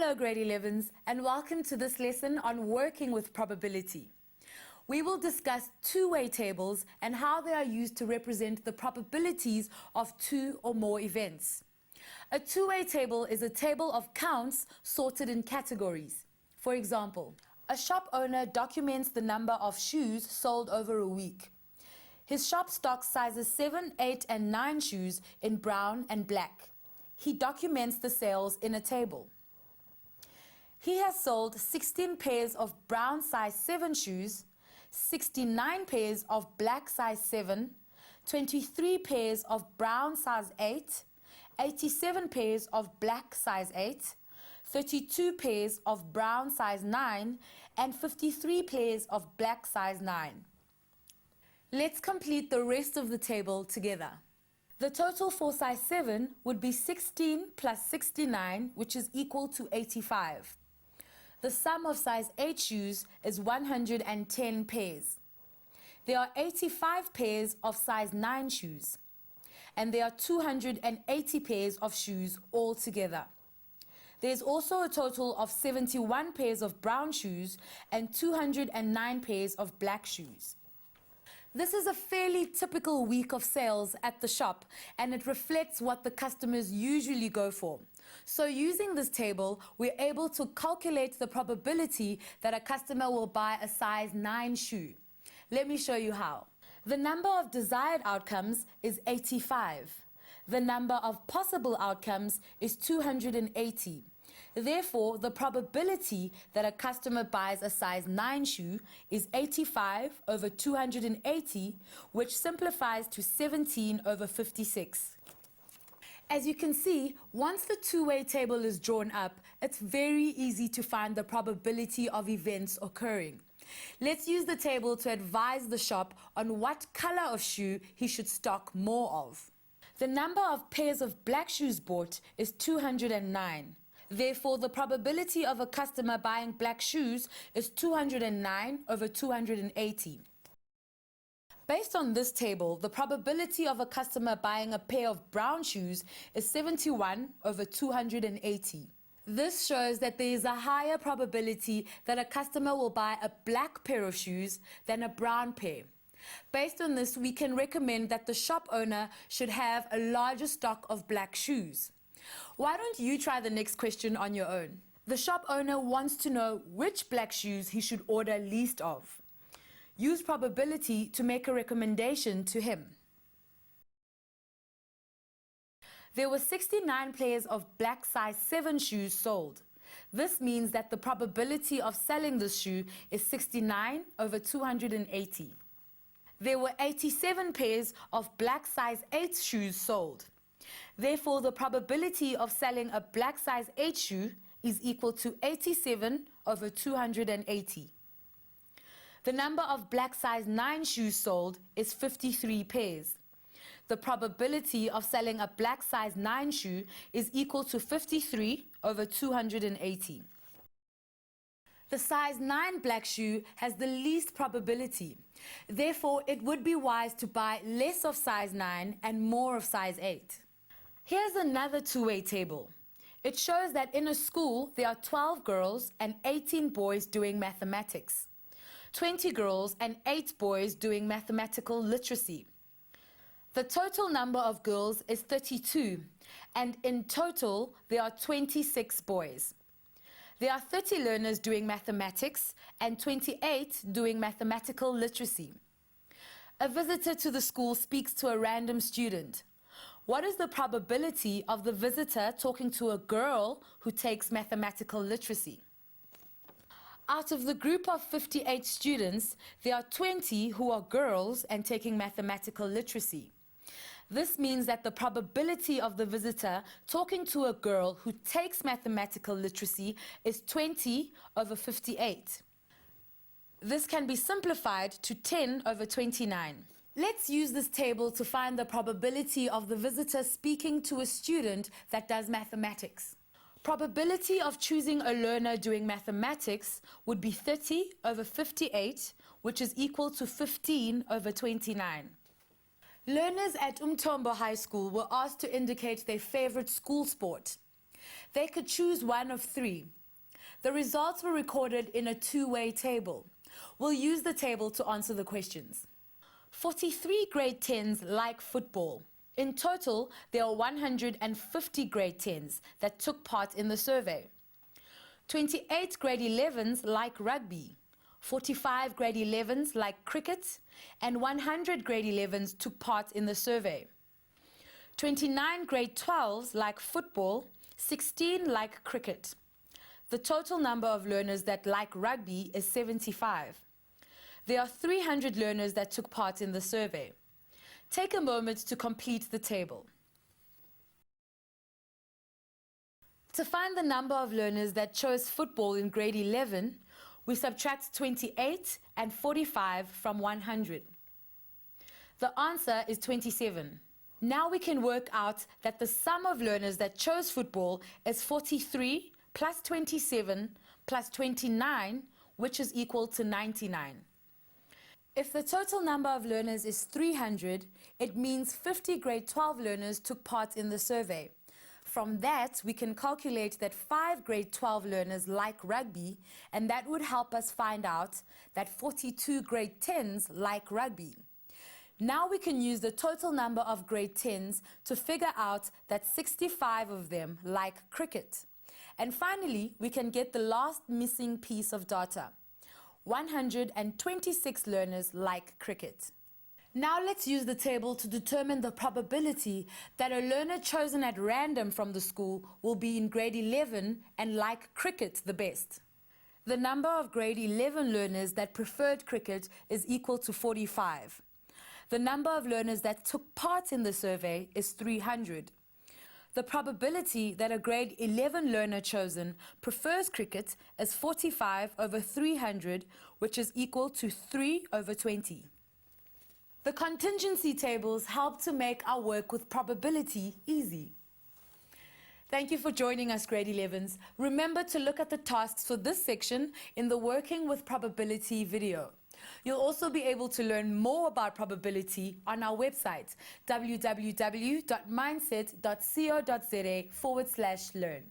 Hello grade 11s and welcome to this lesson on working with probability. We will discuss two-way tables and how they are used to represent the probabilities of two or more events. A two-way table is a table of counts sorted in categories. For example, a shop owner documents the number of shoes sold over a week. His shop stocks sizes 7, 8 and 9 shoes in brown and black. He documents the sales in a table. He has sold 16 pairs of brown size 7 shoes, 69 pairs of black size 7, 23 pairs of brown size 8, 87 pairs of black size 8, 32 pairs of brown size 9, and 53 pairs of black size 9. Let's complete the rest of the table together. The total for size 7 would be 16 plus 69, which is equal to 85. The sum of size 8 shoes is 110 pairs. There are 85 pairs of size 9 shoes, and there are 280 pairs of shoes altogether. There's also a total of 71 pairs of brown shoes and 209 pairs of black shoes. This is a fairly typical week of sales at the shop, and it reflects what the customers usually go for. So using this table, we're able to calculate the probability that a customer will buy a size 9 shoe. Let me show you how. The number of desired outcomes is 85. The number of possible outcomes is 280. Therefore, the probability that a customer buys a size 9 shoe is 85 over 280, which simplifies to 17 over 56. As you can see, once the two-way table is drawn up, it's very easy to find the probability of events occurring. Let's use the table to advise the shop on what color of shoe he should stock more of. The number of pairs of black shoes bought is 209. Therefore, the probability of a customer buying black shoes is 209 over 280. Based on this table, the probability of a customer buying a pair of brown shoes is 71 over 280. This shows that there is a higher probability that a customer will buy a black pair of shoes than a brown pair. Based on this, we can recommend that the shop owner should have a larger stock of black shoes. Why don't you try the next question on your own? The shop owner wants to know which black shoes he should order least of. Use probability to make a recommendation to him. There were 69 pairs of black size 7 shoes sold. This means that the probability of selling this shoe is 69 over 280. There were 87 pairs of black size 8 shoes sold. Therefore, the probability of selling a black size 8 shoe is equal to 87 over 280. The number of black size 9 shoes sold is 53 pairs. The probability of selling a black size 9 shoe is equal to 53 over 280. The size 9 black shoe has the least probability. Therefore, it would be wise to buy less of size 9 and more of size 8. Here's another two-way table. It shows that in a school there are 12 girls and 18 boys doing mathematics, 20 girls and 8 boys doing mathematical literacy. The total number of girls is 32, and in total there are 26 boys. There are 30 learners doing mathematics and 28 doing mathematical literacy. A visitor to the school speaks to a random student. What is the probability of the visitor talking to a girl who takes mathematical literacy? Out of the group of 58 students, there are 20 who are girls and taking mathematical literacy. This means that the probability of the visitor talking to a girl who takes mathematical literacy is 20 over 58. This can be simplified to 10 over 29. Let's use this table to find the probability of the visitor speaking to a student that does mathematics. Probability of choosing a learner doing mathematics would be 30 over 58, which is equal to 15 over 29. Learners at Umthombo High School were asked to indicate their favorite school sport. They could choose one of three. The results were recorded in a two-way table. We'll use the table to answer the questions. 43 grade 10s like football. In total, there are 150 grade 10s that took part in the survey. 28 grade 11s like rugby. 45 grade 11s like cricket, and 100 grade 11s took part in the survey. 29 grade 12s like football, 16 like cricket. The total number of learners that like rugby is 75. There are 300 learners that took part in the survey. Take a moment to complete the table. To find the number of learners that chose football in grade 11, we subtract 28 and 45 from 100. The answer is 27. Now we can work out that the sum of learners that chose football is 43 plus 27 plus 29, which is equal to 99. If the total number of learners is 300, it means 50 grade 12 learners took part in the survey. From that, we can calculate that 5 grade 12 learners like rugby, and that would help us find out that 42 grade 10s like rugby. Now we can use the total number of grade 10s to figure out that 65 of them like cricket. And finally, we can get the last missing piece of data. 126 learners like cricket. Now let's use the table to determine the probability that a learner chosen at random from the school will be in grade 11 and like cricket the best. The number of grade 11 learners that preferred cricket is equal to 45. The number of learners that took part in the survey is 300. The probability that a grade 11 learner chosen prefers cricket is 45 over 300, which is equal to 3 over 20. The contingency tables help to make our work with probability easy. Thank you for joining us, grade 11s. Remember to look at the tasks for this section in the Working with Probability video. You'll also be able to learn more about probability on our website, www.mindset.co.za/learn.